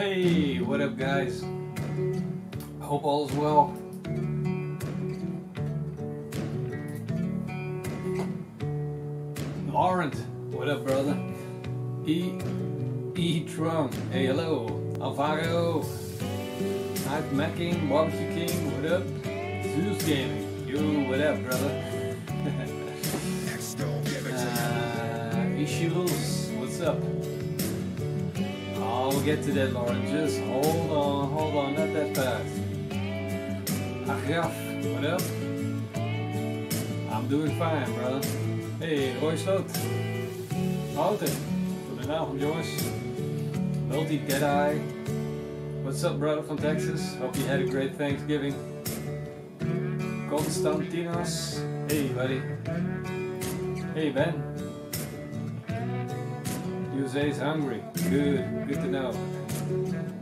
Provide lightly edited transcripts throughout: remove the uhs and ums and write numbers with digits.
Hey, what up guys? Hope all is well. Laurent, what up brother? Trum, hey hello. Alvaro, Knife Macking, Barbecue King, what up? Zeus Gaming, yo, what up brother? Issues, what's up? I'll get to that, Lauren. Just hold on, not that fast. Agraf, what up? I'm doing fine, brother. Hey, Roy Sloot. Houten. Goedenavond, jongens. Multi Deadeye. What's up, brother from Texas? Hope you had a great Thanksgiving. Constantinos. Hey, buddy. Hey, Ben. USA's hungry. Good to know.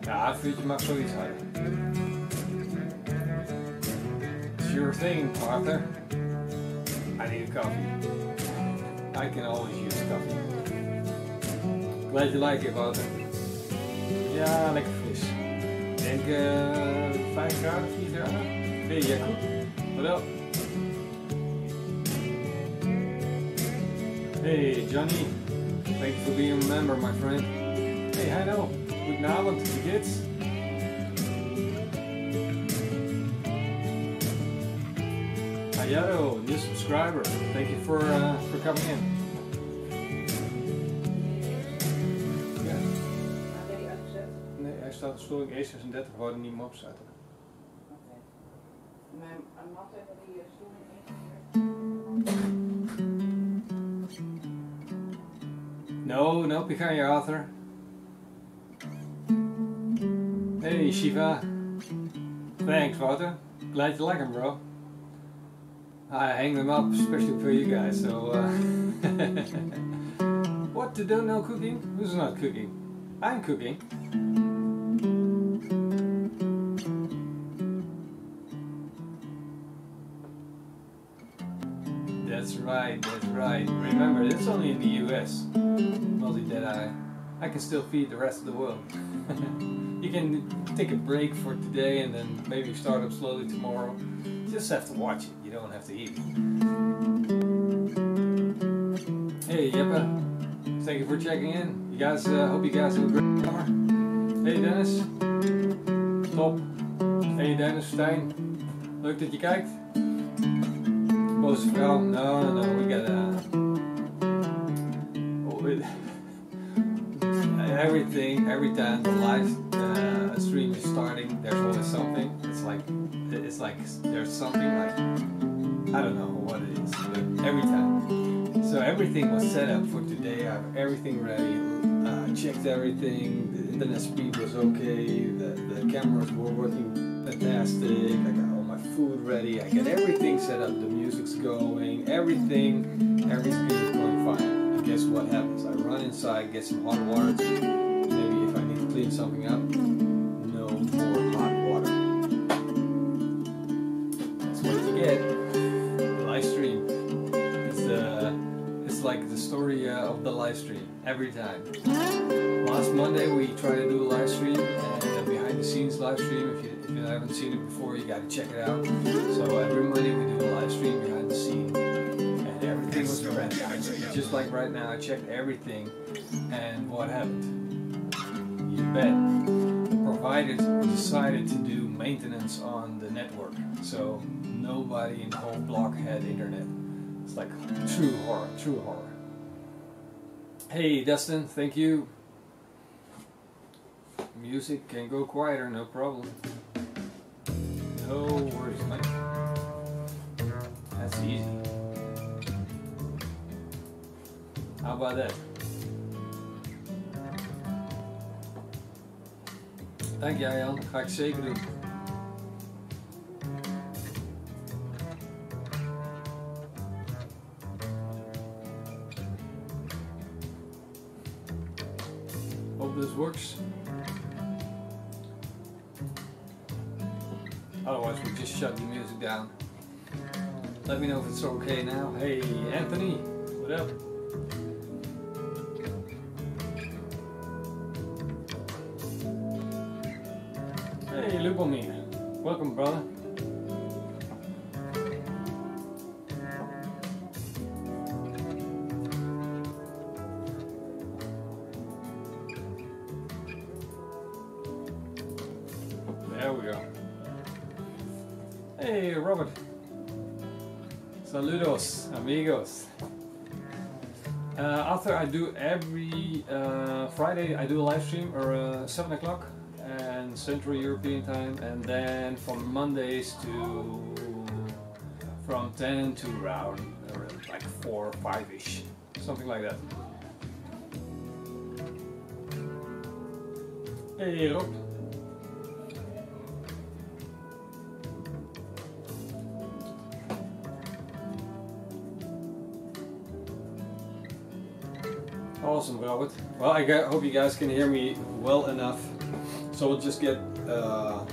Ja, een vuurtje mag zoiets houden. Sure thing, Arthur. I need a coffee. I can always use coffee. Glad you like it, Arthur. Ja, lekker fris. Ik denk 5 graden, 4 graden. Hey, Jacob. What up? Hey, Johnny. Thank you for being a member, my friend. Hey, Heino. Goedenavond, wie geht's? Hayado, new subscriber. Thank you for coming in. Ja. Nee, hij staat op storing E36, we wouden niet meer opzetten. Oké. Mijn mat hebben die storing No, Picanha Arthur. Hey Shiva. Thanks, Wouter. Glad you like them, bro. I hang them up especially for you guys, so what to do, no cooking? Who's not cooking? I'm cooking. That's right. Remember, it's only in the US. Multi-Deadeye. I can still feed the rest of the world. You can take a break for today and then maybe start up slowly tomorrow. You just have to watch it, you don't have to eat it. Hey Jeppe, thank you for checking in. You guys, hope you guys have a great summer. Hey Dennis. Top. Hey Dennis, Stijn. Leuk dat je kijkt. Boze vrouw. No, we gotta... every time the live stream is starting, there's always something. It's like there's something like, I don't know what it is, but every time. So everything was set up for today. I have everything ready. Checked everything. The internet speed was okay. The cameras were working fantastic. I got all my food ready. I got everything set up. The music's going. Everything is going fine. Guess what happens? I run inside, get some hot water. Maybe if I need to clean something up, no more hot water. That's what you get. The live stream. It's like the story of the live stream every time. Last Monday we tried to do a live stream, and a behind the scenes live stream. If you haven't seen it before, you gotta check it out. So every Monday we do a live stream behind the scenes. Everything was ready. Just like right now, I checked everything, and what happened? You bet. The providers decided to do maintenance on the network, so nobody in the whole block had internet. It's like true horror. Hey Dustin, thank you. Music can go quieter, no problem. No worries, mate. That's easy. How about that? Dank jij Jan, dat ga ik zeker doen. Hope this works. Otherwise we just shut the music down. Let me know if it's okay now. Hey Anthony, what up? Lubomir, welcome brother. There we go. Hey Robert. Saludos, amigos. After I do every Friday, I do a live stream or 7 o'clock and Central European time, and then from Mondays to from 10 to around like 4 or 5-ish, something like that. Hey Rob. Awesome, Robert. Well, I hope you guys can hear me well enough. So we'll just get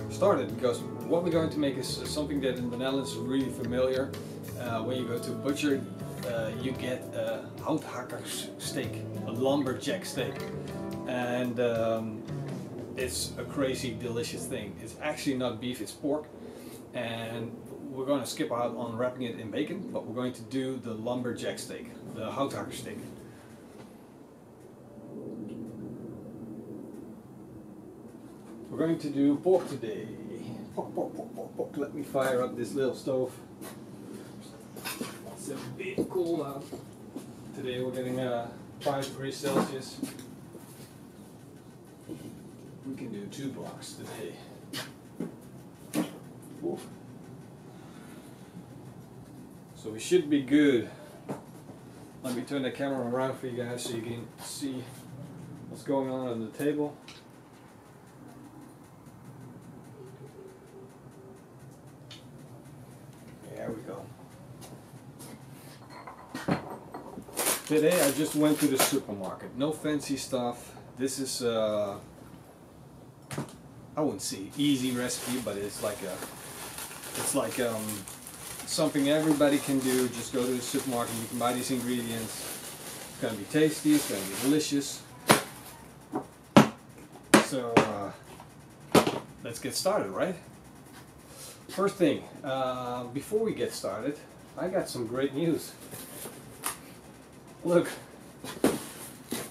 started, because what we're going to make is something that in the Netherlands is really familiar. When you go to butcher, you get a houthakkerssteak, a lumberjack steak, and it's a crazy delicious thing. It's actually not beef, it's pork, and we're going to skip out on wrapping it in bacon, but we're going to do the lumberjack steak, the houthakkerssteak. We're going to do pork today. Pork, pork, pork, pork, pork. Let me fire up this little stove. It's a bit cold out. Today we're getting 5 degrees Celsius. We can do 2 blocks today. Oof. So we should be good. Let me turn the camera around for you guys so you can see what's going on the table. There we go. Today I just went to the supermarket. No fancy stuff. This is I wouldn't say easy recipe, but it's like something everybody can do. Just go to the supermarket, you can buy these ingredients. It's gonna be tasty, it's gonna be delicious. So let's get started, right? First thing, before we get started, I got some great news. Look,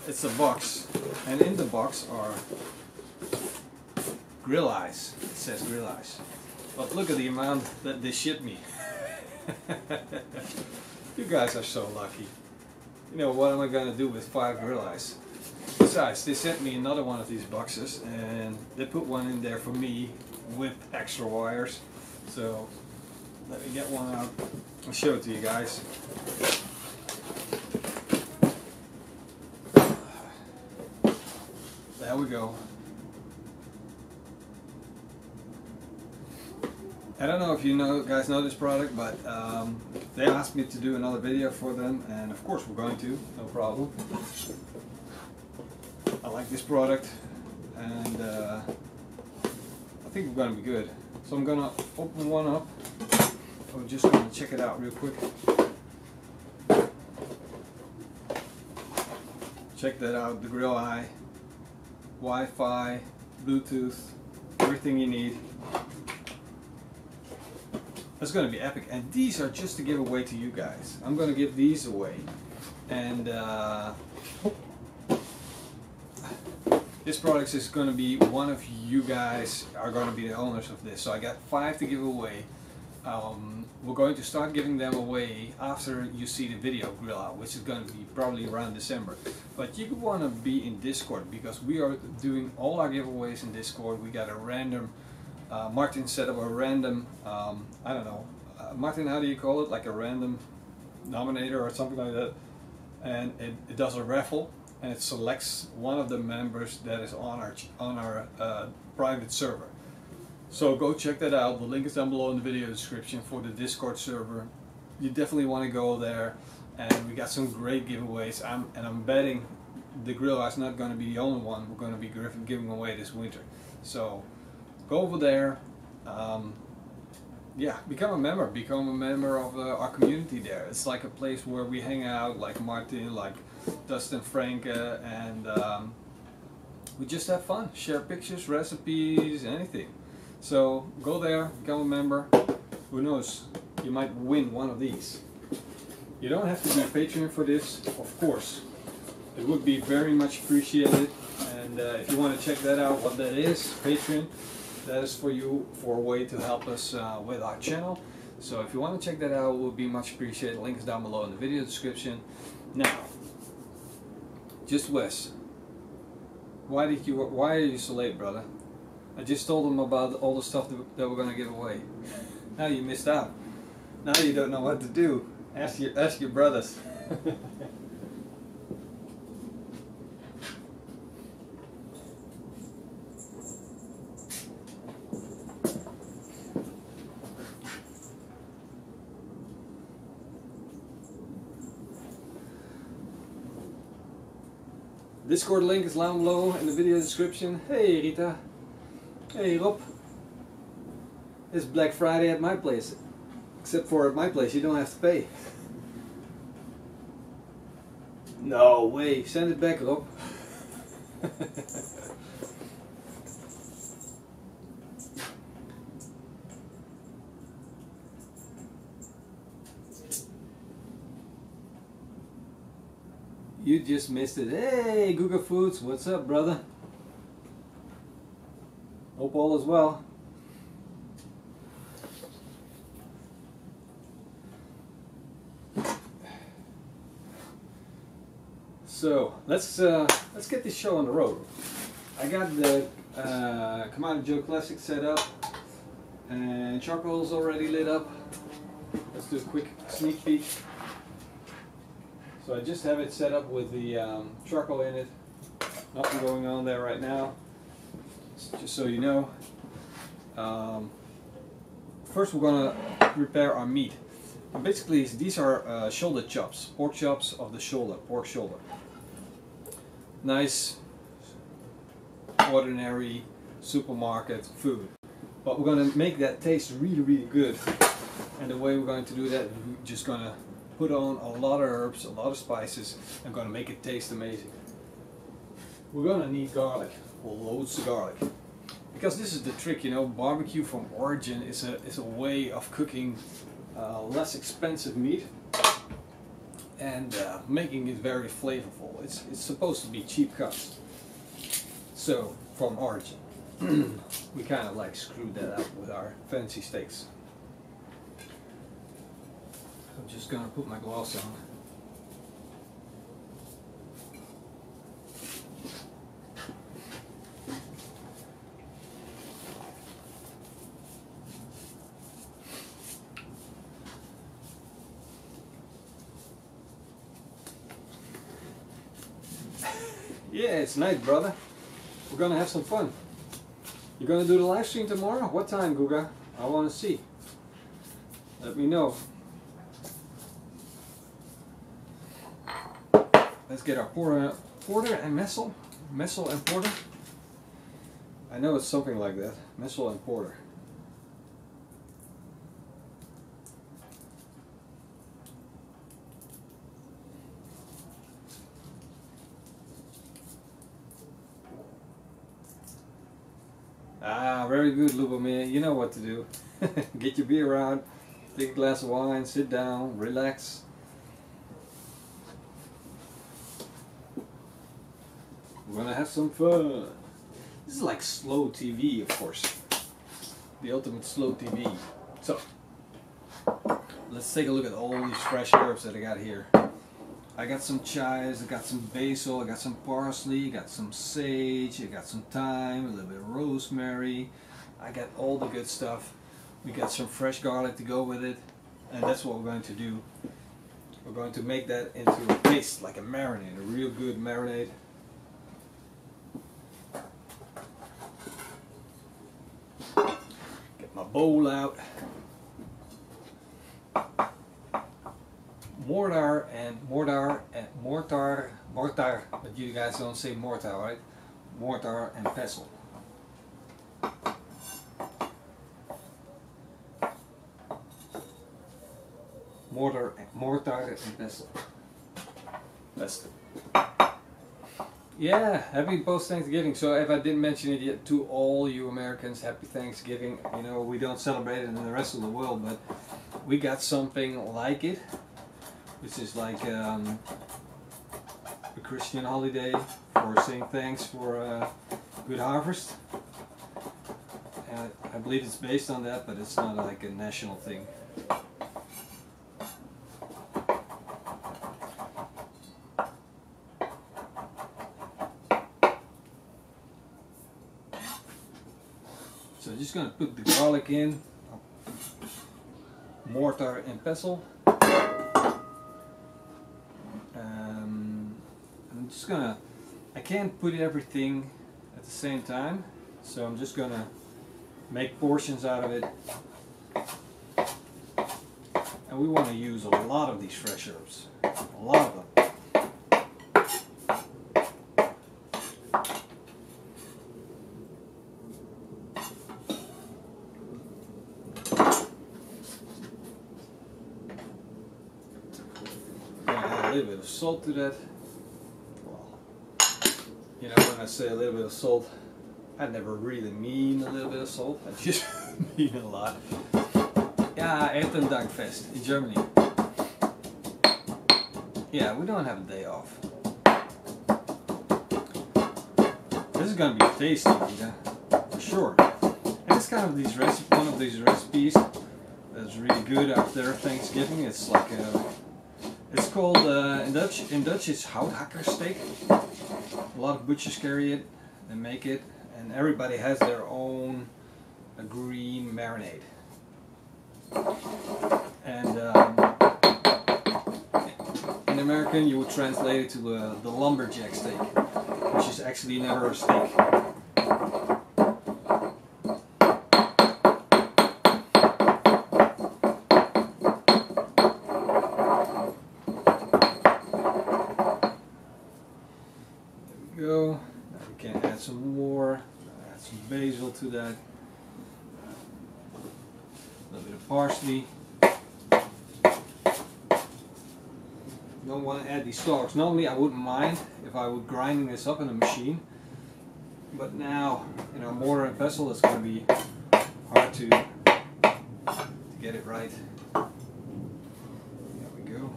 it's a box, and in the box are grill eyes. It says grill eyes. But look at the amount that they shipped me. You guys are so lucky. You know, what am I gonna do with 5 grill eyes? Besides, they sent me another one of these boxes, and they put one in there for me with extra wires. So let me get one out. I'll show it to you guys. There we go. I don't know if you guys know this product, but they asked me to do another video for them, and of course we're going to, no problem. I like this product, and I think we're going to be good. So I'm going to open one up. I'm just going to check it out real quick. Check that out, the grill eye, Wi-Fi, Bluetooth, everything you need. That's going to be epic, and these are just to give away to you guys. I'm going to give these away, and this product is going to be one of you guys are going to be the owners of this. So I got 5 to give away. We're going to start giving them away after you see the video grill out, which is going to be probably around December. But you want to be in Discord, because we are doing all our giveaways in Discord. We got a random, Martin set up a random, I don't know, Martin, how do you call it? Like a random nominator or something like that. And it does a raffle, and it selects one of the members that is on our private server. So go check that out. The link is down below in the video description for the Discord server. You definitely want to go there, and we got some great giveaways. I'm betting the grill is not going to be the only one we're going to be giving away this winter. So go over there. Yeah, become a member of our community there. It's like a place where we hang out, like Martin, like Dustin, Frank, and we just have fun, share pictures, recipes, anything. So go there, become a member. Who knows, you might win one of these. You don't have to be a patron for this, of course. It would be very much appreciated. And if you want to check that out, what that is, Patreon, that is for you, for a way to help us with our channel. So if you want to check that out, it would be much appreciated. Link is down below in the video description. Now, just Wes, why are you so late, brother? I just told them about all the stuff that we're gonna give away. Now you missed out. Now you don't know what to do. Ask your brothers. Discord link is down below in the video description. Hey Rita. Hey Rob. It's Black Friday at my place. Except for at my place you don't have to pay. No way. Send it back, Rob. You just missed it. Hey, Google Foods, what's up, brother? Hope all is well. So let's get this show on the road. I got the Commander Joe Classic set up, and charcoal's already lit up. Let's do a quick sneak peek. So I just have it set up with the charcoal in it. Nothing going on there right now. Just so you know. First we're going to prepare our meat. And basically these are shoulder chops, pork chops of the shoulder, pork shoulder. Nice, ordinary supermarket food. But we're going to make that taste really, really good. And the way we're going to do that, we're just going to put on a lot of herbs, a lot of spices, and going to make it taste amazing. We're going to need garlic, loads of garlic. Because this is the trick, you know, barbecue from origin is a way of cooking less expensive meat and making it very flavorful. It's supposed to be cheap cuts. So, from origin. We kind of like screwed that up with our fancy steaks. I'm just gonna put my gloves on. Yeah, it's night, brother. We're gonna have some fun. You're gonna do the live stream tomorrow? What time, Guga? I wanna see. Let me know. Let's get our porter and messel. Messel and porter. I know it's something like that. Messel and porter. Ah, very good, Lubomir. You know what to do. Get your beer out, take a glass of wine, sit down, relax. We're gonna have some fun. This is like slow TV, of course. The ultimate slow TV. So, let's take a look at all these fresh herbs that I got here. I got some chives, I got some basil, I got some parsley, I got some sage, I got some thyme, a little bit of rosemary. I got all the good stuff. We got some fresh garlic to go with it. And that's what we're going to do. We're going to make that into a paste, like a marinade, a real good marinade. Get my bowl out. Mortar, but you guys don't say mortar, right? Mortar and pestle. Mortar and pestle. Yeah, happy post Thanksgiving. So if I didn't mention it yet, to all you Americans, happy Thanksgiving. You know, we don't celebrate it in the rest of the world, but we got something like it, which is like a Christian holiday for saying thanks for a good harvest. And I believe it's based on that, but it's not like a national thing. So I'm just gonna put the garlic in, mortar and pestle. I'm just gonna, I can't put everything at the same time, so I'm just gonna make portions out of it. And we want to use a lot of these fresh herbs, a lot of them. A little bit of salt to that. Well, you know, when I say a little bit of salt, I never really mean a little bit of salt. I just mean a lot. Ja, Erntedankfest in Germany. Yeah, we don't have a day off. This is gonna be tasty, for sure. And it's kind of one of these recipes that's really good after Thanksgiving. It's like it's called in Dutch it's houthakkersteak. A lot of butchers carry it, they make it, and everybody has their own green marinade. And in American you would translate it to the lumberjack steak, which is actually never a steak. Go. Now we can add some more. Add some basil to that. A little bit of parsley. Don't want to add these stalks. Normally I wouldn't mind if I would grinding this up in a machine, but now, you know, mortar and pestle is going to be hard to get it right. There we go.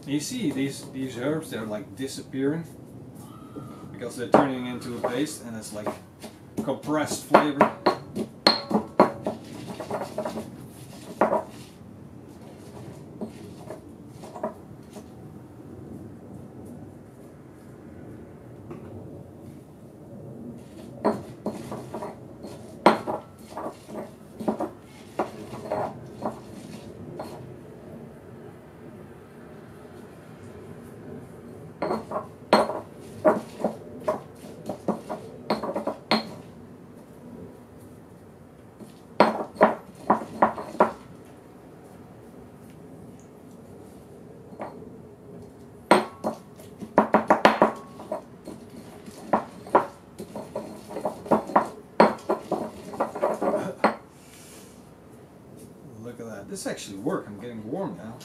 And you see these herbs, they're like disappearing because they're turning into a paste, and it's like compressed flavor. Look at that. This actually worked. I'm getting warm now.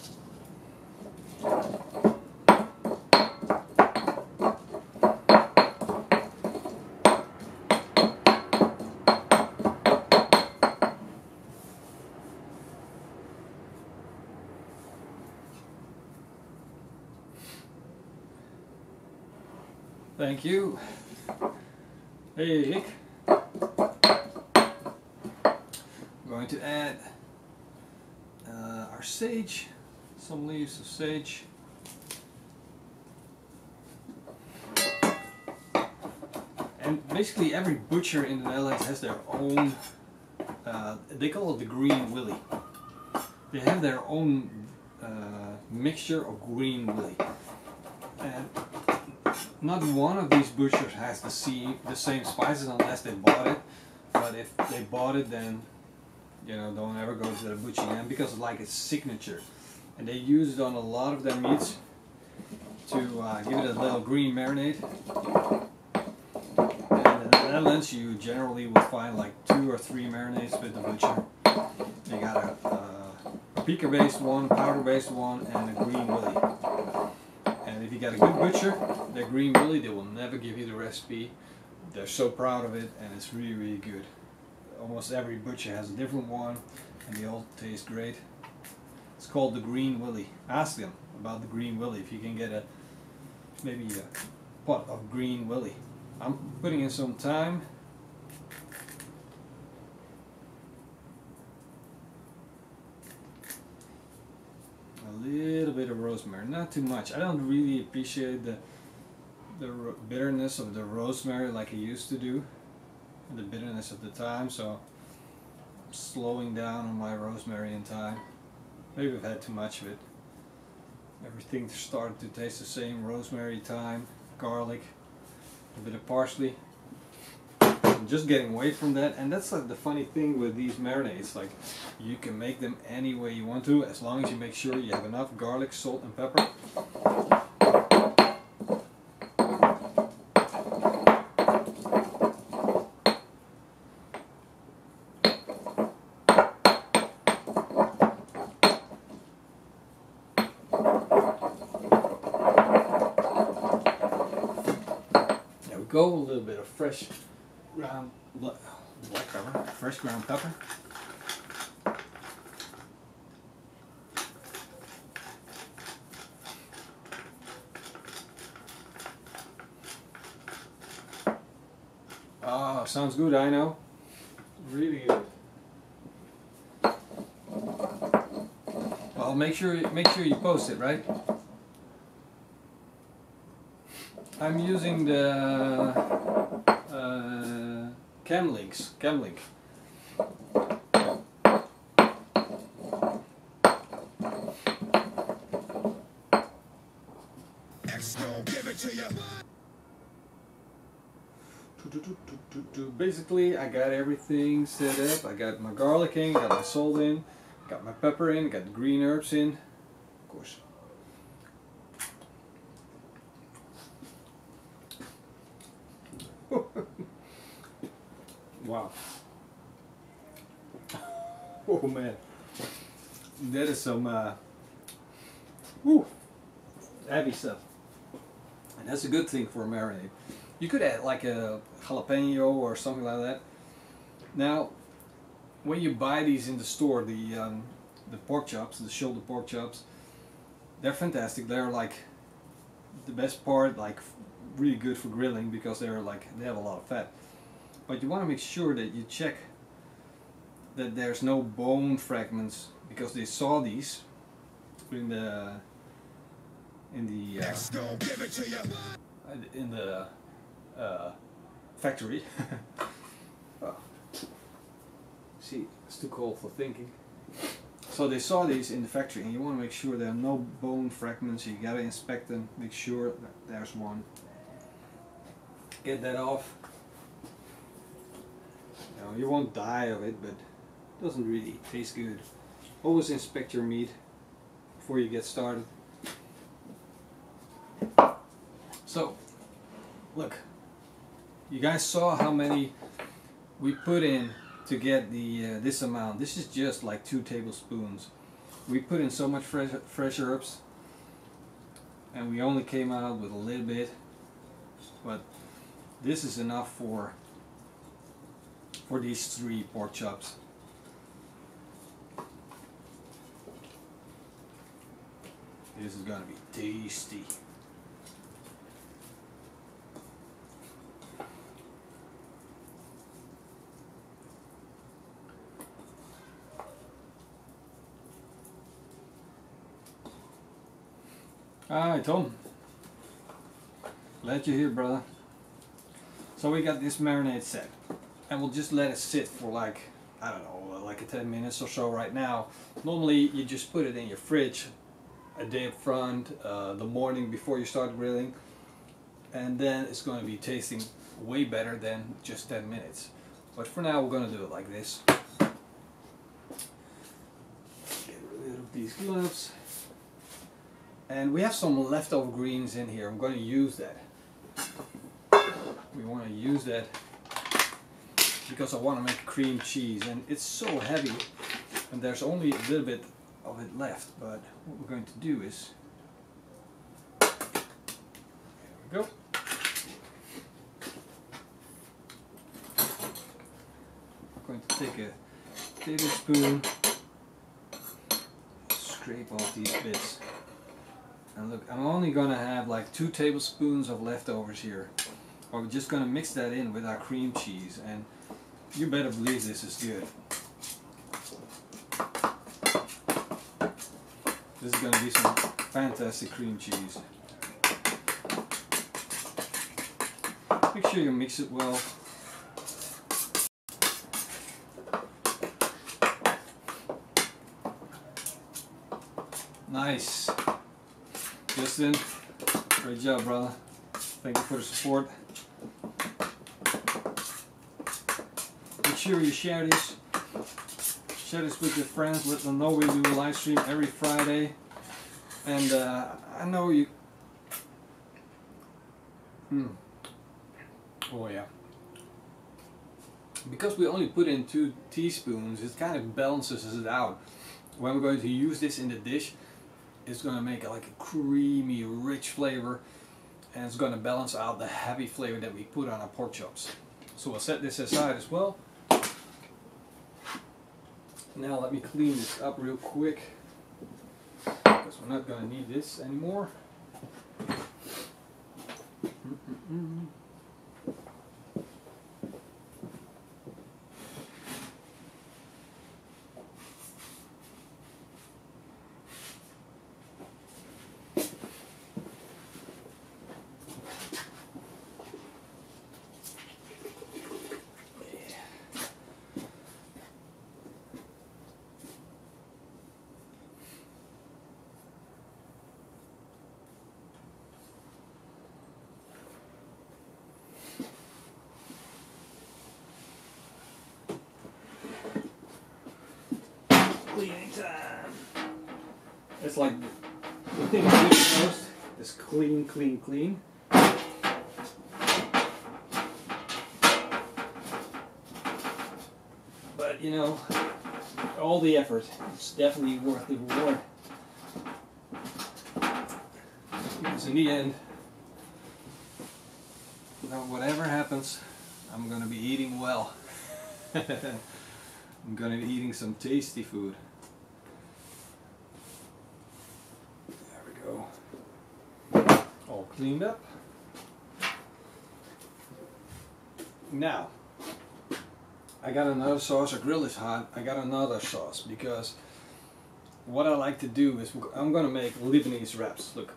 Thank you. Hey, Rick. I'm going to add our sage, some leaves of sage. And basically every butcher in the Netherlands has their own, they call it the green willy. They have their own mixture of green willy. And not one of these butchers has the same spices unless they bought it. But if they bought it, then, you know, don't ever go to the butcher again, because it's like its signature. And they use it on a lot of their meats to give it a little green marinade. And in the Netherlands you generally will find like 2 or 3 marinades with the butcher. They got a paprika based one, powder based one, and a green willy. And if you got a good butcher, their green willy, they will never give you the recipe. They're so proud of it, and it's really, really good. Almost every butcher has a different one, and they all taste great. It's called the green willy. Ask them about the green willy if you can get maybe a pot of green willy. I'm putting in some thyme. A little bit of rosemary, not too much. I don't really appreciate the bitterness of the rosemary like I used to do, the bitterness of the thyme, so I'm slowing down on my rosemary and thyme. Maybe I've had too much of it. Everything started to taste the same: rosemary, thyme, garlic, a bit of parsley. I'm just getting away from that, and that's like the funny thing with these marinades. Like, you can make them any way you want to, as long as you make sure you have enough garlic, salt, and pepper. There we go, a little bit of fresh ground black pepper, fresh ground pepper. Ah, sounds good, I know. Really good. Well, make sure you post it, right? I'm using the Camlink. Basically, I got everything set up. I got my garlic in, got my salt in, got my pepper in, got the green herbs in, of course. Wow. Oh man. That is some heavy stuff. And that's a good thing for a marinade. You could add like a jalapeno or something like that. Now, when you buy these in the store, the pork chops, the shoulder pork chops, they're fantastic. They're like the best part, like really good for grilling because they have a lot of fat. But you want to make sure that you check that there's no bone fragments, because they saw these in the factory. Oh. See, it's too cold for thinking. So they saw these in the factory, and you want to make sure there are no bone fragments. You gotta inspect them, make sure that there's one. Get that off. You won't die of it, but it doesn't really taste good. Always inspect your meat before you get started. So, look, you guys saw how many we put in to get the this amount. This is just like 2 tablespoons. We put in so much fresh herbs, and we only came out with a little bit, but this is enough for these 3 pork chops. This is gonna be tasty. Alright, Tom. Glad you're here, brother. So we got this marinade set, and we'll just let it sit for like, I don't know, like a 10 minutes or so right now. Normally you just put it in your fridge a day up front, the morning before you start grilling, and then it's going to be tasting way better than just 10 minutes. But for now we're going to do it like this. Get rid of these gloves. And we have some leftover greens in here. I'm going to use that. We want to use that because I want to make cream cheese, and it's so heavy and there's only a little bit of it left. But what we're going to do is go. I'm going to take a tablespoon, scrape off these bits. And look, I'm only gonna have like 2 tablespoons of leftovers here. But we're just gonna mix that in with our cream cheese, and you better believe this is good. This is gonna be some fantastic cream cheese. Make sure you mix it well. Nice. Justin, great job, brother. Thank you for the support. Make sure you share this. Share this with your friends. Let them know we do a live stream every Friday. And I know you. Oh yeah. Because we only put in 2 teaspoons, it kind of balances it out. When we're going to use this in the dish, it's going to make like a creamy, rich flavor, and it's going to balance out the heavy flavor that we put on our pork chops. So we'll set this aside as well. Now let me clean this up real quick, because we're not going to need this anymore. Cleaning time. It's like the thing I do the most is clean, clean, clean. But you know, all the effort is definitely worth the reward. Because in the end, you know, whatever happens, I'm gonna be eating well. I'm gonna be eating some tasty food. There we go. All cleaned up. Now, I got another sauce. Our grill is hot. I got another sauce because what I like to do is I'm gonna make Lebanese wraps. Look,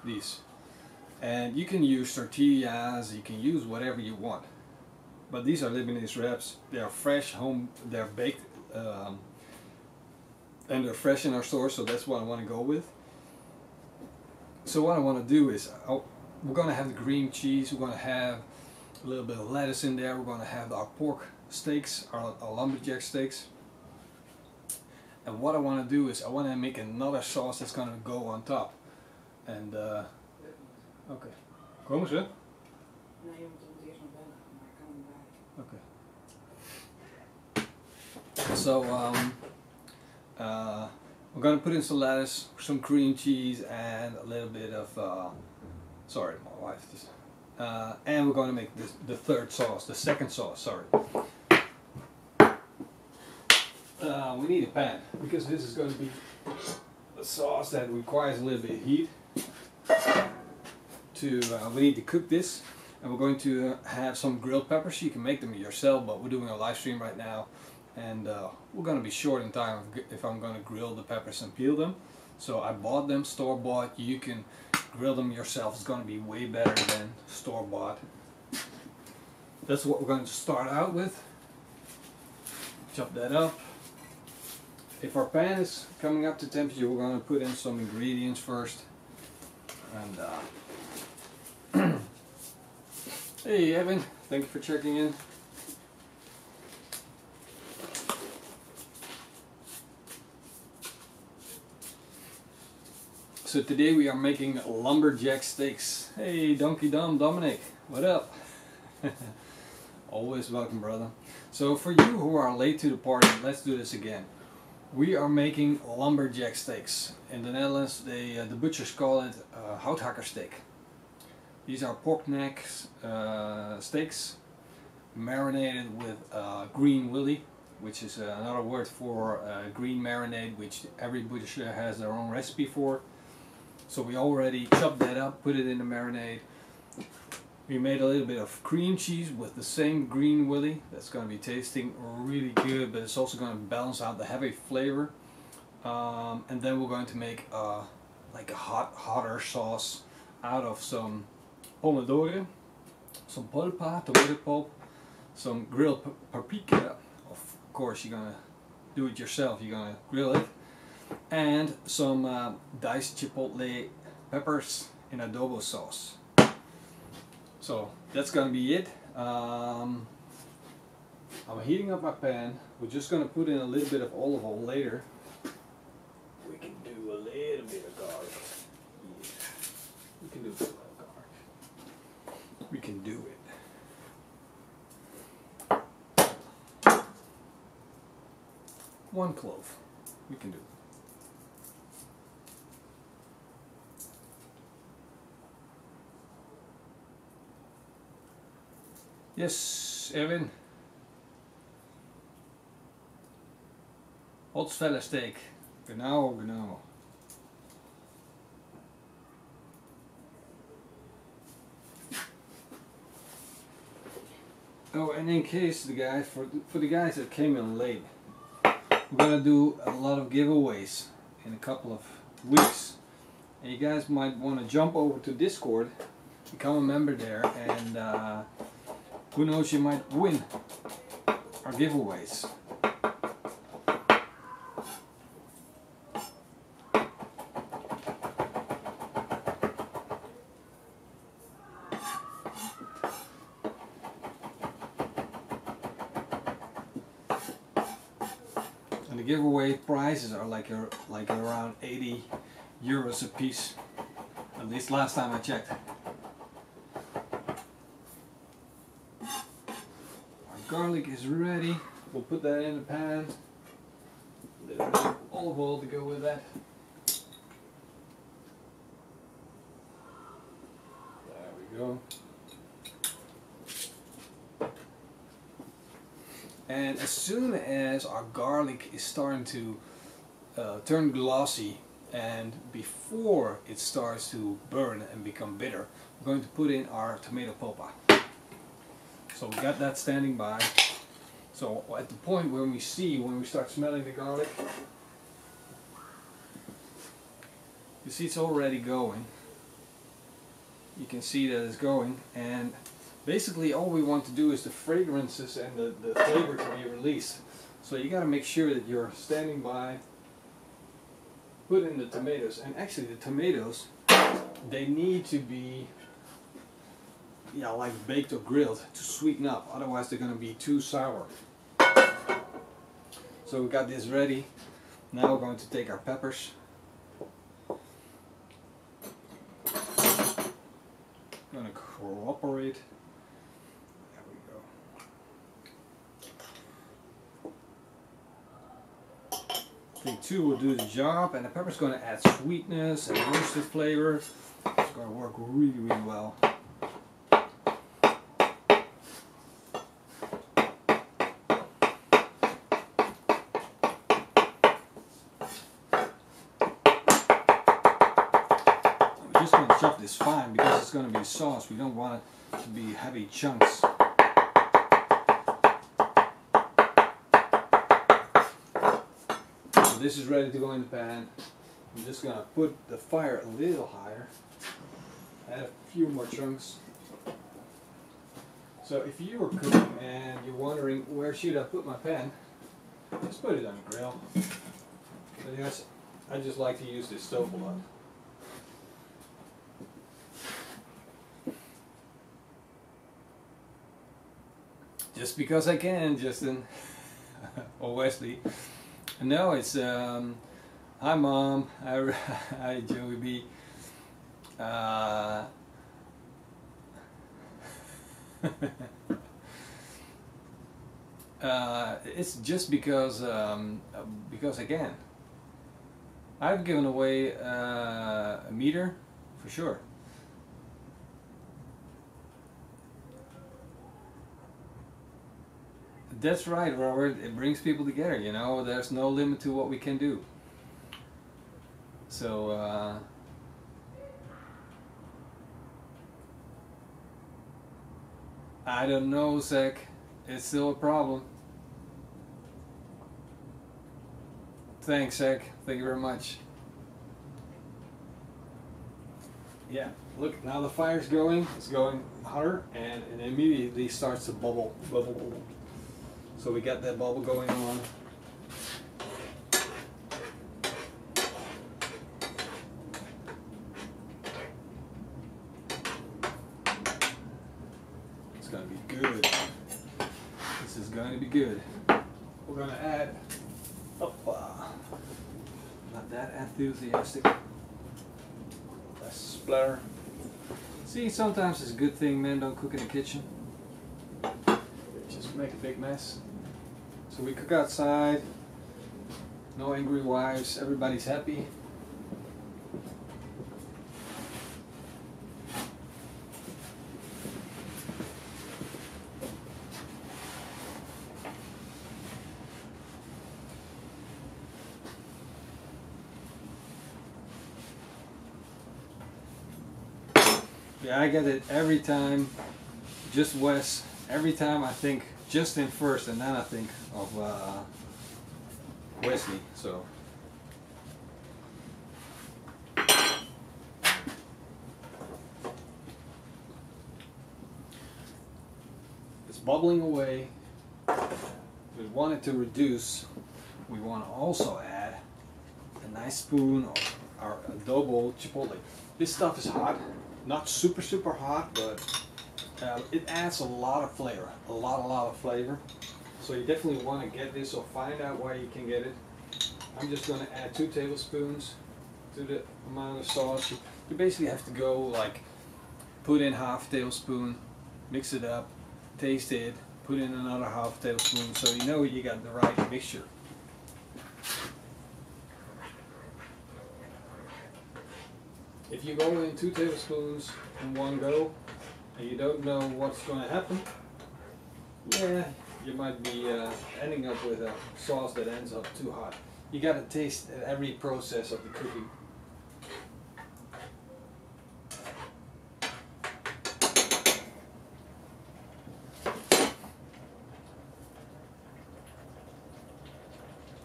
these. And you can use tortillas, you can use whatever you want. But these are Lebanese wraps. They are fresh, they're baked, and they're fresh in our store, so that's what I want to go with. So what I want to do is, we're going to have the cream cheese, we're going to have a little bit of lettuce in there, we're going to have our pork steaks, our lumberjack steaks. And what I want to do is, I want to make another sauce that's going to go on top. And, okay. Komen ze? Nee, je moet het eerst nog bellen, maar ik kan hem bij. Okay. So we're gonna put in some lettuce, some cream cheese, and a little bit of sorry, my wife just and we're gonna make the third sauce, the second sauce. Sorry. We need a pan because this is going to be a sauce that requires a little bit of heat. We need to cook this, and we're going to have some grilled peppers. You can make them yourself, but we're doing a live stream right now, and we're going to be short in time if I'm going to grill the peppers and peel them. So I bought them store-bought. You can grill them yourself. It's going to be way better than store-bought. That's what we're going to start out with. Chop that up. If our pan is coming up to temperature, we're going to put in some ingredients first. And hey Evan, thank you for checking in. So today we are making lumberjack steaks. Hey Donkey Dominic, what up? Always welcome, brother. So for you who are late to the party, let's do this again. We are making lumberjack steaks. In the Netherlands, the butchers call it houthakker steak. These are pork necks, steaks, marinated with green willy, which is another word for green marinade, which every butcher has their own recipe for. So we already chopped that up, put it in the marinade. We made a little bit of cream cheese with the same green willy. That's going to be tasting really good, but it's also going to balance out the heavy flavor. And then we're going to make like a hotter sauce out of some pomodoro, some polpa, tomato pulp, some grilled paprika. Of course, you're gonna do it yourself. You're gonna grill it, and some diced chipotle peppers in adobo sauce. So that's gonna be it. I'm heating up my pan. We're just gonna put in a little bit of olive oil later. We can do a little bit of garlic. Yeah. We can do a little garlic. We can do it. 1 clove. We can do it. Yes, Erwin. Holzfällersteak. Genau, genau. Oh, and in case the guys, for the guys that came in late, we're gonna do a lot of giveaways in a couple of weeks. And you guys might want to jump over to Discord, become a member there, and who knows, you might win our giveaways. And the giveaway prizes are like around 80 euros a piece, at least last time I checked. Garlic is ready. We'll put that in the pan. A little bit of olive oil to go with that. There we go. And as soon as our garlic is starting to turn glossy, and before it starts to burn and become bitter, we're going to put in our tomato pulpa. So we got that standing by. So at the point when we start smelling the garlic, you see it's already going. You can see that it's going, and basically all we want to do is the fragrances and the flavor to be released. So you got to make sure that you're standing by, put in the tomatoes, and actually the tomatoes, they need to be like baked or grilled to sweeten up, otherwise they're going to be too sour. So we got this ready. Now we're going to take our peppers. I'm going to cooperate. There we go. I think 2 will do the job, and the pepper's going to add sweetness and roasted flavor. It's going to work really, really well. Just going to chop this fine because it's going to be sauce. We don't want it to be heavy chunks. So this is ready to go in the pan. I'm just going to put the fire a little higher. Add a few more chunks. So if you were cooking and you're wondering where should I put my pan, just put it on the grill. But yes, I just like to use this stove a lot. Just because I can, Justin. Or Wesley. No, it's hi Mom, hi Joey B. It's just because I can. I've given away a meter for sure. That's right, Robert. It brings people together, you know. There's no limit to what we can do. So, I don't know, Zach. It's still a problem. Thanks, Zach. Thank you very much. Yeah, look, now the fire's going. It's going hotter, and it immediately starts to bubble, bubble, bubble. So we got that bubble going on. It's gonna be good. This is going to be good. We're gonna add, not that enthusiastic. Less splatter. See, sometimes it's a good thing men don't cook in the kitchen. They just make a big mess. So we cook outside, no angry wives, everybody's happy. Yeah, I get it every time, just Wes. Every time I think Justin first, and then I think of Wesley. So it's bubbling away. We want it to reduce. We want to also add a nice spoon of our adobo chipotle. This stuff is hot. Not super hot, but it adds a lot of flavor, a lot of flavor. So you definitely want to get this, or find out where you can get it. I'm just going to add 2 tablespoons to the amount of sauce. You basically have to go like, put in half tablespoon, mix it up, taste it, put in another half tablespoon, so you know you got the right mixture. If you go in 2 tablespoons in one go, and you don't know what's going to happen, yeah, you might be ending up with a sauce that ends up too hot. You got to taste every process of the cooking.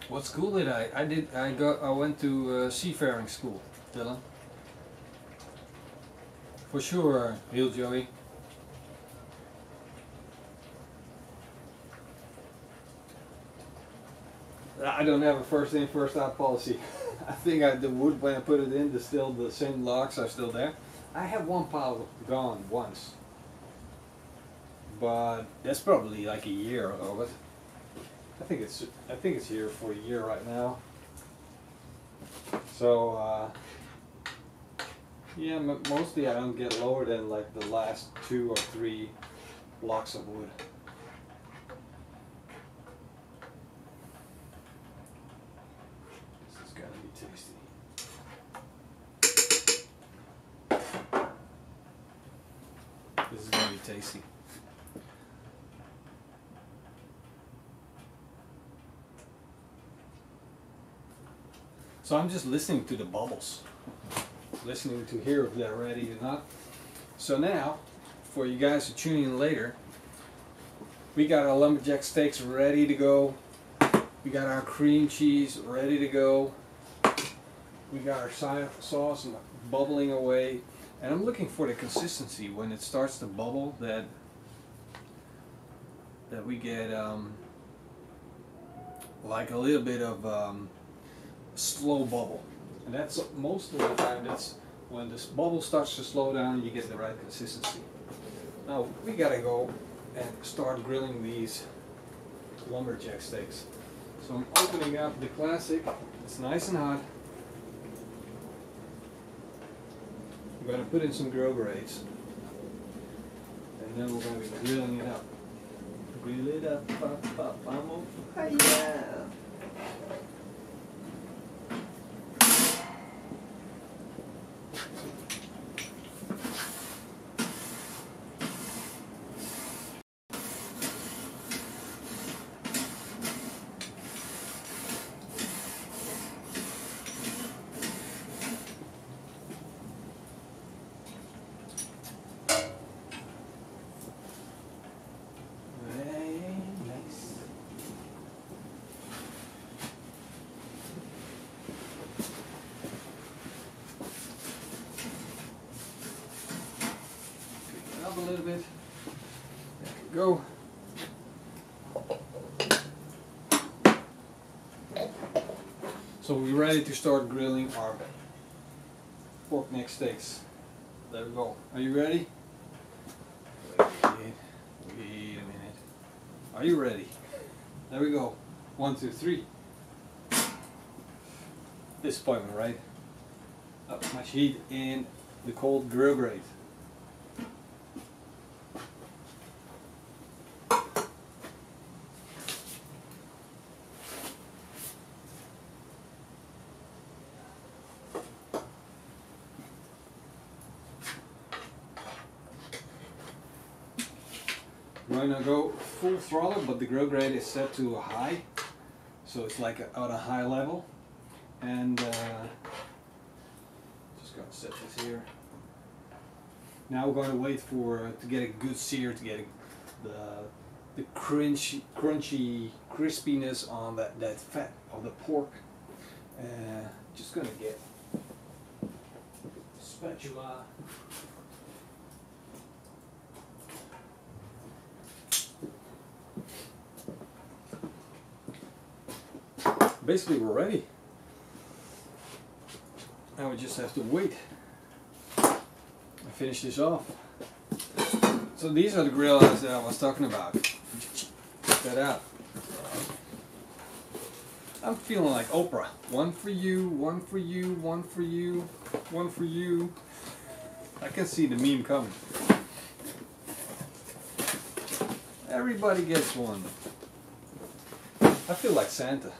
What school did I went to seafaring school, Dylan. For sure, real Joey. I don't have a first in, first out policy. I think the wood, when I put it in, the same logs are still there. I have one pile gone once, but that's probably like a year of it. I think it's here for a year right now. So yeah, mostly I don't get lower than like the last 2 or 3 blocks of wood. This is gonna be tasty. This is gonna be tasty. So I'm just listening to the bubbles. Listening to hear if they're ready or not. So now, for you guys who tune in later, we got our lumberjack steaks ready to go. We got our cream cheese ready to go. We got our sauce bubbling away. And I'm looking for the consistency when it starts to bubble, that we get like a little bit of slow bubble. And that's most of the time, that's when this bubble starts to slow down, you get the right consistency. Now we gotta go and start grilling these lumberjack steaks. So I'm opening up the classic. It's nice and hot. I'm gonna put in some grill grates, and then we're gonna be grilling it up. Grill it up, vamos. Hiya! up a little bit. There we go. So we're ready to start grilling our pork neck steaks. There we go. Are you ready? Wait a minute. Are you ready? There we go. 1, 2, 3. Disappointment, right? Up much heat in the cold grill grate. I'm going to go full throttle, but the grill grate is set to a high, so it's like at a high level. And just going to set this here. Now we're going to wait for to get a good sear, to get the crunchy crispiness on that fat of the pork. Just going to get a spatula. Basically we're ready. Now we just have to wait and finish this off. So these are the grill eyes that I was talking about. Check that out. I'm feeling like Oprah. One for you, one for you, one for you, one for you. I can see the meme coming. Everybody gets one. I feel like Santa.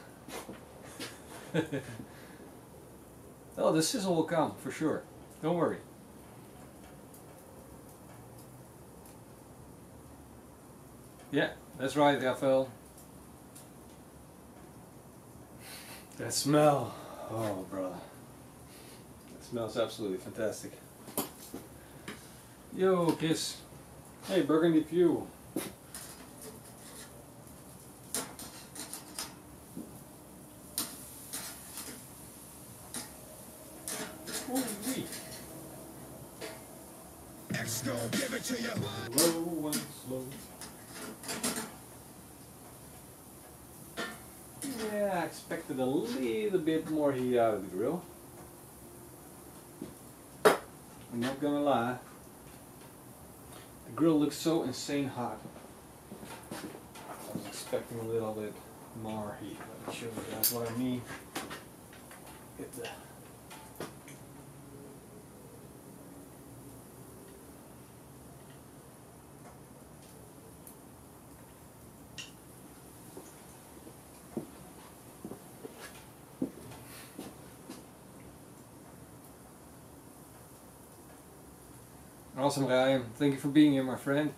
Oh, the sizzle will come for sure. Don't worry. Yeah, that's right, Rafael. That smell. Oh, brother. That smells absolutely fantastic. Yo, Kiss. Hey, Burgundy Fuel. Give it to you. Slow and slow. Yeah, I expected a little bit more heat out of the grill. I'm not gonna lie. The grill looks so insane hot. I was expecting a little bit more heat. Let me show you guys what I mean. Get the awesome guy. Thank you for being here, my friend.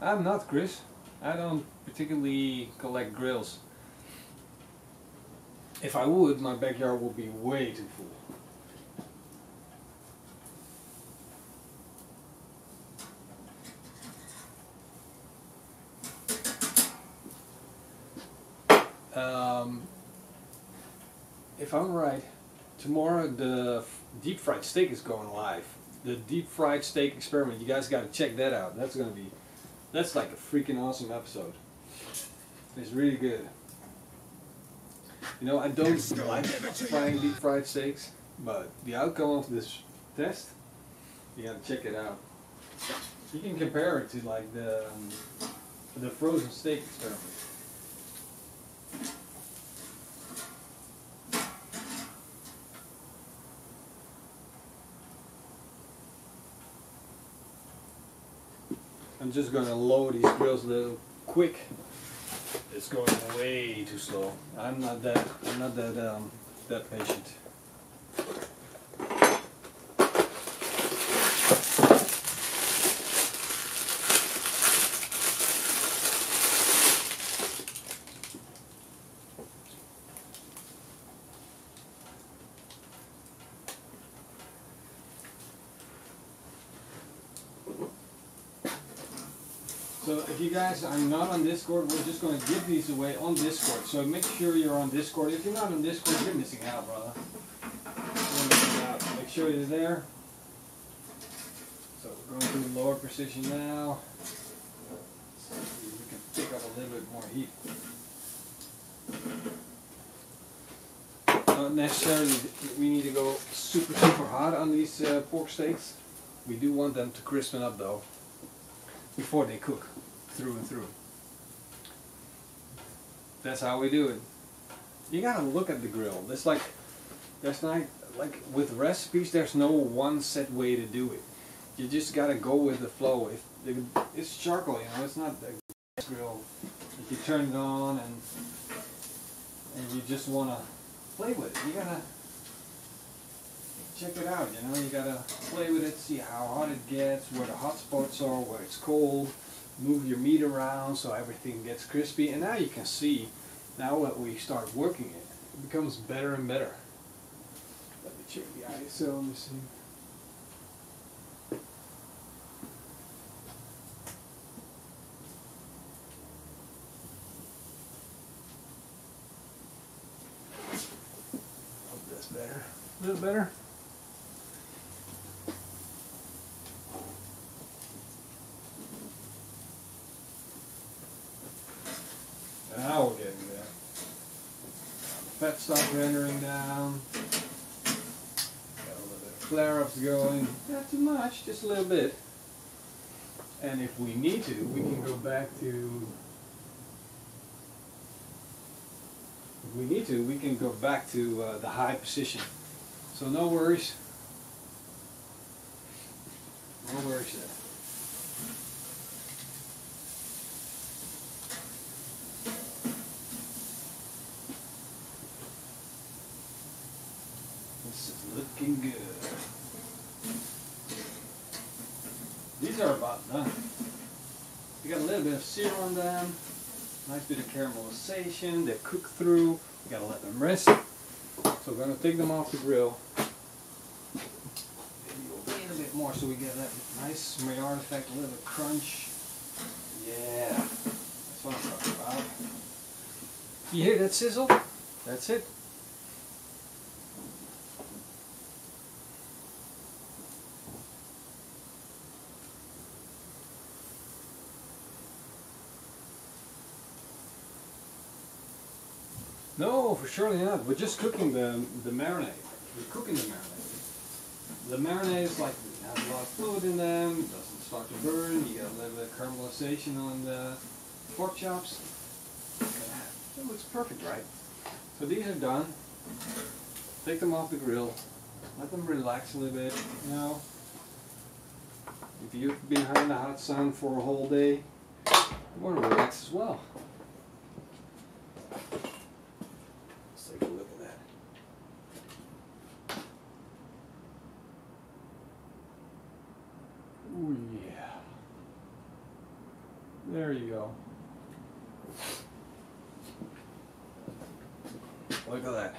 I'm not Chris. I don't particularly collect grills. If I would, my backyard would be way too full. If I'm right, tomorrow the deep fried steak is going live. The deep fried steak experiment. You guys got to check that out. That's like a freaking awesome episode. It's really good. You know, I don't like frying deep fried steaks, but the outcome of this test, you got to check it out. You can compare it to like the frozen steak experiment. I'm just gonna lower these grills a little quick. It's going way too slow. I'm not that patient. So if you guys are not on Discord, we're just going to give these away on Discord. So make sure you're on Discord. If you're not on Discord, you're missing out, brother. You're missing out. Make sure you're there. So we're going to lower precision now. So we can pick up a little bit more heat. Not necessarily we need to go super hot on these pork steaks. We do want them to crispen up though before they cook through and through. That's how we do it. You gotta look at the grill. There's not like with recipes. There's no one set way to do it. You just gotta go with the flow. It's charcoal, you know. It's not a gas grill. If you turn it on and you just wanna play with it, you gotta check it out. You know, you gotta play with it, see how hot it gets, where the hot spots are, where it's cold. Move your meat around so everything gets crispy, and now you can see. Now that we start working it, it becomes better and better. Let me check the ISO on this thing. Hope that's better. A little better. Now we're getting there. Fat stops rendering down. Got a little bit of flare-ups going. Not too much, just a little bit. And if we need to, we can go back to. If we need to, we can go back to the high position. So no worries. No worries there. This is looking good. These are about done. We got a little bit of sear on them. Nice bit of caramelization. They cook through. We gotta let them rest. So we're gonna take them off the grill. Maybe a little bit more so we get that nice Maillard effect, a little bit of crunch. Yeah, that's what I'm talking about. You hear that sizzle? That's it. No, for surely not. We're just cooking the marinade. We're cooking the marinade. The marinade is like, it has a lot of fluid in them, it doesn't start to burn, you got a little bit of caramelization on the pork chops. It looks perfect, right? So these are done. Take them off the grill. Let them relax a little bit, you know. If you've been in the hot sun for a whole day, you want to relax as well. Take a look at that. Ooh, yeah. There you go. Look at that.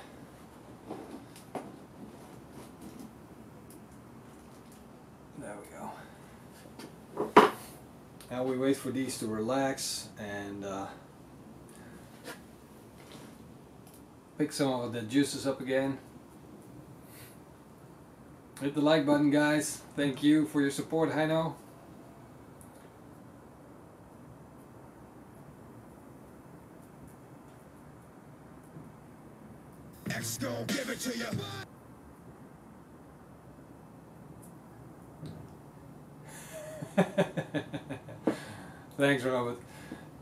There we go. Now we wait for these to relax and pick some of the juices up again. Hit the like button, guys. Thank you for your support, Heino. X gon' give it to you. Thanks, Robert.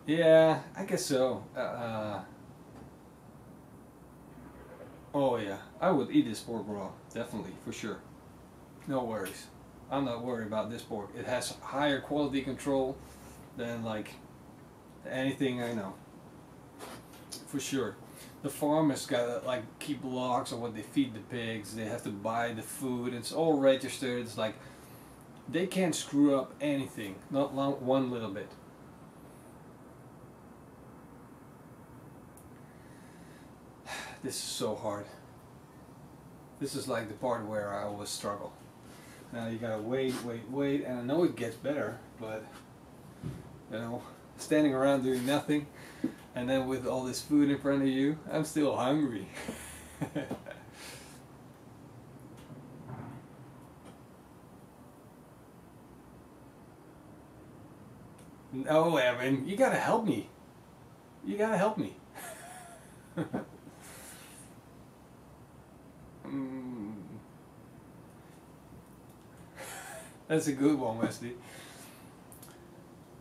Yeah, I guess so. Oh yeah, I would eat this pork raw, definitely, for sure. No worries. I'm not worried about this pork. It has higher quality control than like anything I know. For sure. The farmers gotta like keep logs on what they feed the pigs. They have to buy the food. It's all registered. It's like they can't screw up anything, not one little bit. This is so hard. This is like the part where I always struggle. Now you gotta wait, and I know it gets better, but you know, standing around doing nothing, and then with all this food in front of you, I'm still hungry. No, Evan, you gotta help me. You gotta help me. That's a good one, Wesley.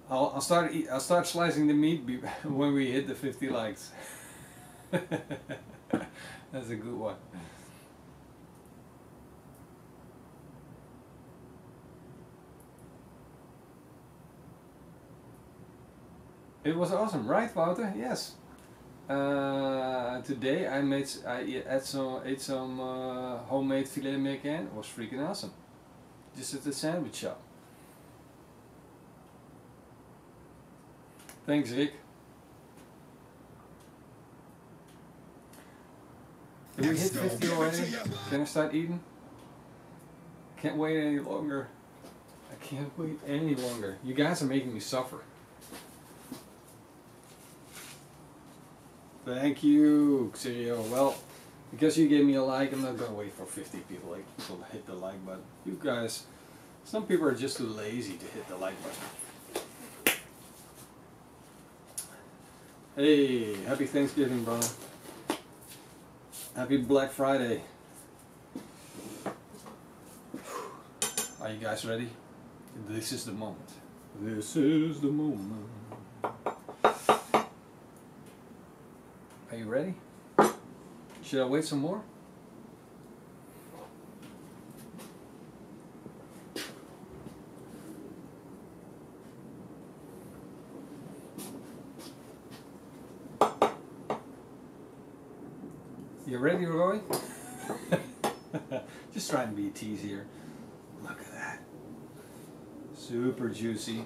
I'll start slicing the meat when we hit the 50 likes. That's a good one. It was awesome, right, Wouter? Yes. Today I ate some homemade filet mignon. It was freaking awesome. Just at the sandwich shop. Thanks, Rick. Did we hit 50 already? Can I start eating? Can't wait any longer. I can't wait any longer. You guys are making me suffer. Thank you, Xerio. Well, because you gave me a like, I'm not gonna wait for 50 people to hit the like button. You guys, some people are just too lazy to hit the like button. Hey, happy Thanksgiving, brother. Happy Black Friday. Are you guys ready? This is the moment. This is the moment. Are you ready? Should I wait some more? You ready, Roy? Just trying to be a tease here. Look at that. Super juicy.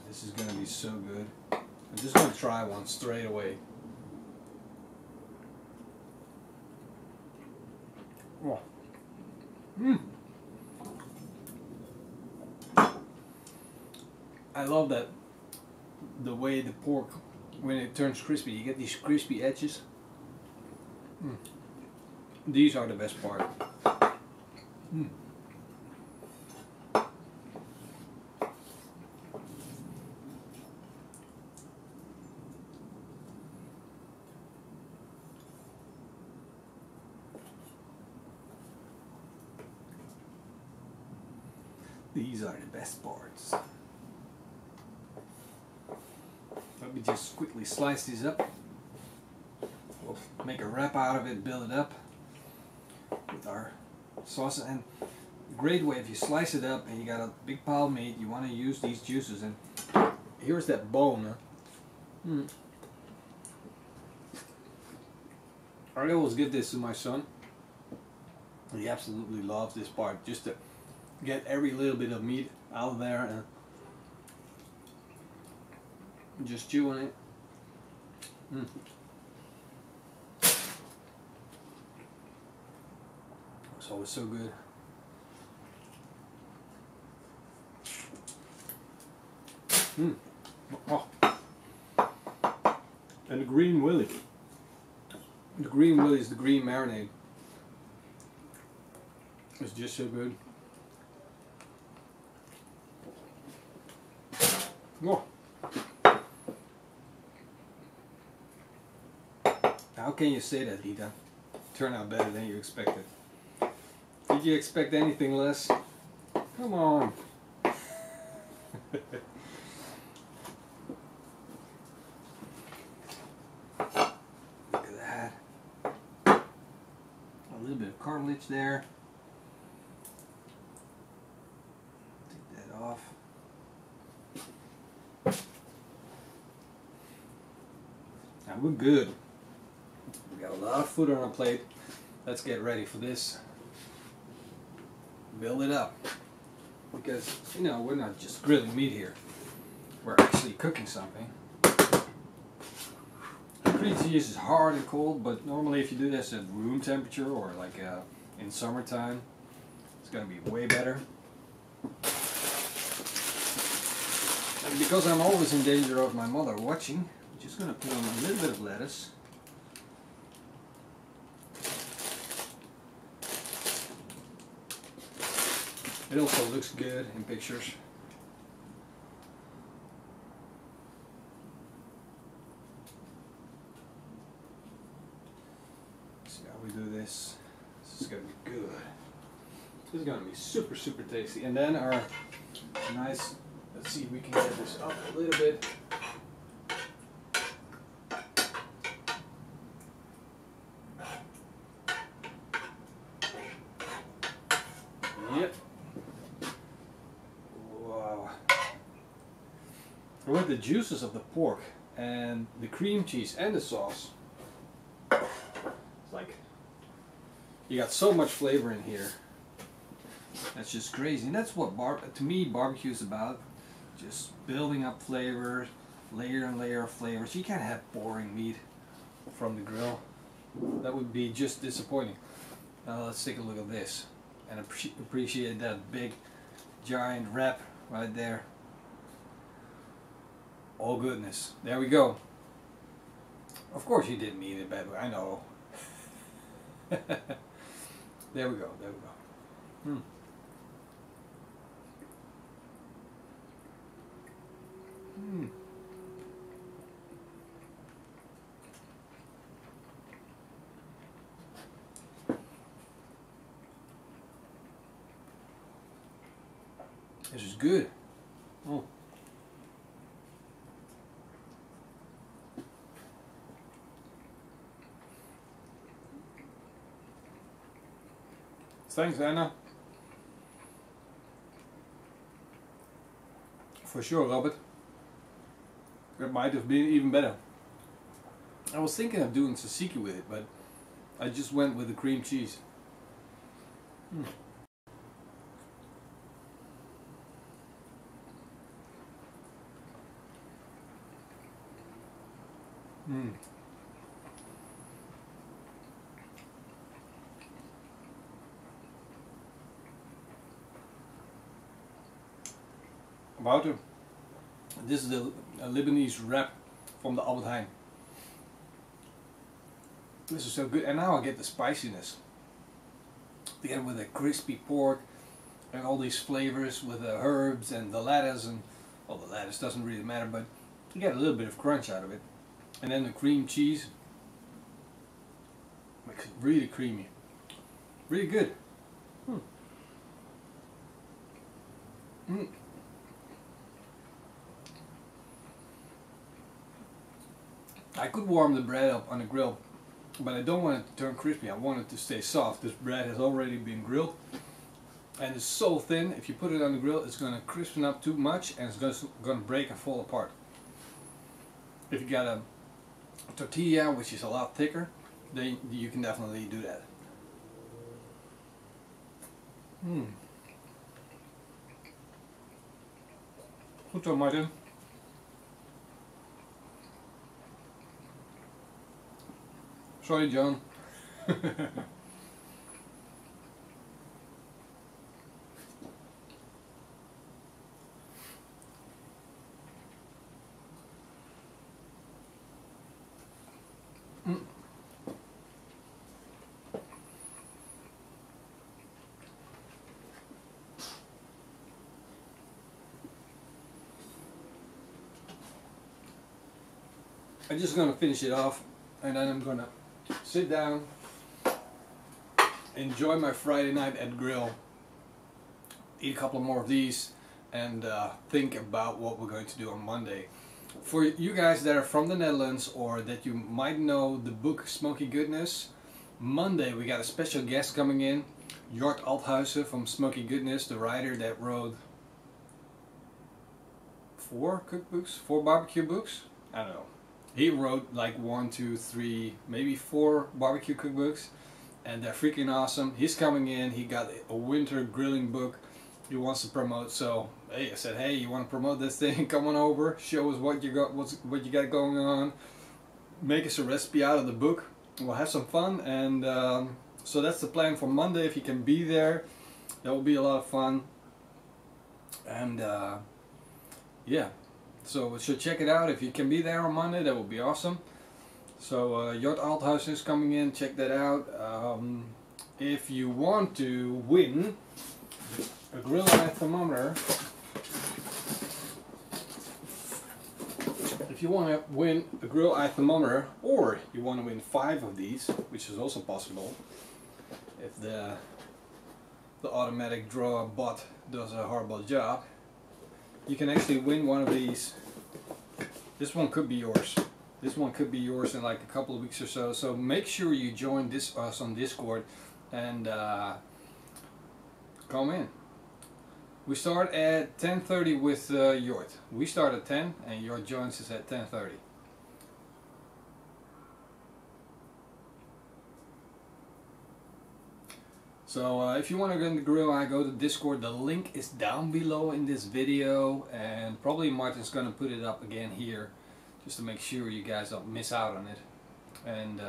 This is going to be so good. I'm just going to try one straight away. Oh. I love that, the way the pork, when it turns crispy, you get these crispy edges. These are the best part. These are the best parts. Let me just quickly slice these up. We'll make a wrap out of it, build it up with our sauce. And a great way, if you slice it up and you got a big pile of meat, you want to use these juices. And here's that bone. I always give this to my son. He absolutely loves this part, just to get every little bit of meat out of there and just chew on it. It's always so good. Oh. And the green willy. The green willy is the green marinade. It's just so good. Oh. How can you say that, Lita? Turned out better than you expected. Did you expect anything less? Come on. Look at that. A little bit of cartilage there. Take that off. Now we're good. We got a lot of food on our plate. Let's get ready for this. Build it up. Because, you know, we're not just grilling meat here. We're actually cooking something. Cream cheese is hard and cold, but normally if you do this at room temperature or like in summertime, it's going to be way better. And because I'm always in danger of my mother watching, I'm just gonna put on a little bit of lettuce. It also looks good in pictures. See how we do this. This is gonna be good. This is gonna be super, super tasty. And then our nice, let's see if we can get this up a little bit. Yep. Wow. With the juices of the pork and the cream cheese and the sauce, it's like you got so much flavor in here. That's just crazy. And that's what to me barbecue is about. Just building up flavors, layer and layer of flavors. You can't have boring meat from the grill. That would be just disappointing. Now let's take a look at this and appreciate that big giant wrap right there. Oh goodness, there we go. Of course you didn't eat it bad way, I know. There we go, there we go. This is good. Oh. Thanks, Anna. For sure, Robert. That might have been even better. I was thinking of doing tzatziki with it, but I just went with the cream cheese. Wouter, this is the Lebanese wrap from the Albert Heijn. This is so good, and now I get the spiciness. Together with the crispy pork and all these flavors with the herbs and the lettuce, and well, the lettuce doesn't really matter, but you get a little bit of crunch out of it. And then the cream cheese makes it really creamy, really good. I could warm the bread up on the grill, but I don't want it to turn crispy. I want it to stay soft. This bread has already been grilled and it's so thin, if you put it on the grill it's going to crispen up too much and it's going to break and fall apart. If you got a tortilla which is a lot thicker, then you can definitely do that. Goed zo, Martin. Sorry, John. I'm just gonna finish it off and then I'm gonna sit down, enjoy my Friday night at grill, eat a couple more of these, and think about what we're going to do on Monday. For you guys that are from the Netherlands or that you might know the book Smoky Goodness, Monday we got a special guest coming in, Jort Althuizen from Smoky Goodness, the writer that wrote 4 cookbooks, 4 barbecue books, I don't know. He wrote like 1, 2, 3, maybe 4 barbecue cookbooks, and they're freaking awesome. He's coming in. He got a winter grilling book he wants to promote. So hey, I said, hey, you want to promote this thing? Come on over, show us what you got, what you got going on. Make us a recipe out of the book. We'll have some fun, and so that's the plan for Monday. If you can be there, that will be a lot of fun. And yeah, so check it out. If you can be there on Monday, that would be awesome. So Yacht Althuis is coming in, check that out. If you want to win a grill eye thermometer, if you want to win a grill eye thermometer, or you want to win 5 of these, which is also possible if the automatic draw bot does a horrible job, you can actually win one of these. This one could be yours. This one could be yours in like a couple of weeks or so. So make sure you join us on Discord and come in. We start at 10:30 with Jort. We start at 10 and Jort joins us at 10:30. So if you want to get in the grill, I go to Discord. The link is down below in this video, and probably Martin's gonna put it up again here, just to make sure you guys don't miss out on it. And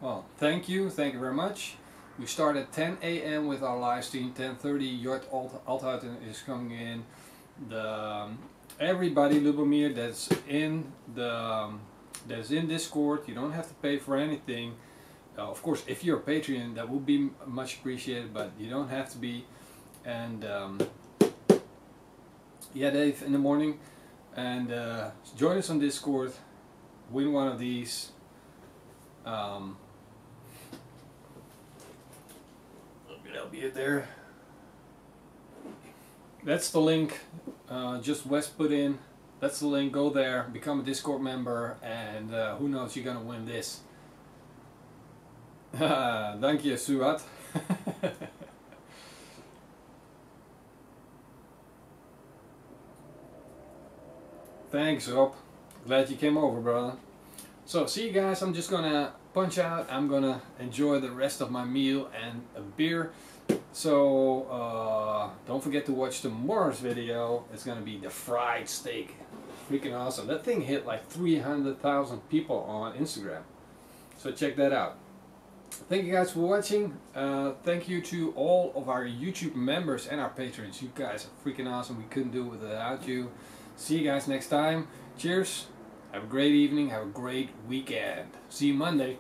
well, thank you very much. We start at 10 a.m. with our live stream. 10:30, Jort Althuis is coming in. Everybody, Lubomir, that's in Discord. You don't have to pay for anything. Of course, if you're a Patreon, that would be much appreciated, but you don't have to be. And yeah, Dave, in the morning, and join us on Discord. Win one of these. That'll be it there. That's the link. Just West put in. That's the link. Go there, become a Discord member, and who knows, you're gonna win this. Dank je, Suat. Thanks, Rob. Glad you came over, brother. So, see you guys. I'm just gonna punch out. I'm gonna enjoy the rest of my meal and a beer. So, don't forget to watch tomorrow's video. It's gonna be the fried steak. Freaking awesome. That thing hit like 300,000 people on Instagram. So, check that out. Thank you guys for watching. Thank you to all of our YouTube members and our patrons. You guys are freaking awesome. We couldn't do it without you. See you guys next time. Cheers. Have a great evening. Have a great weekend. See you Monday.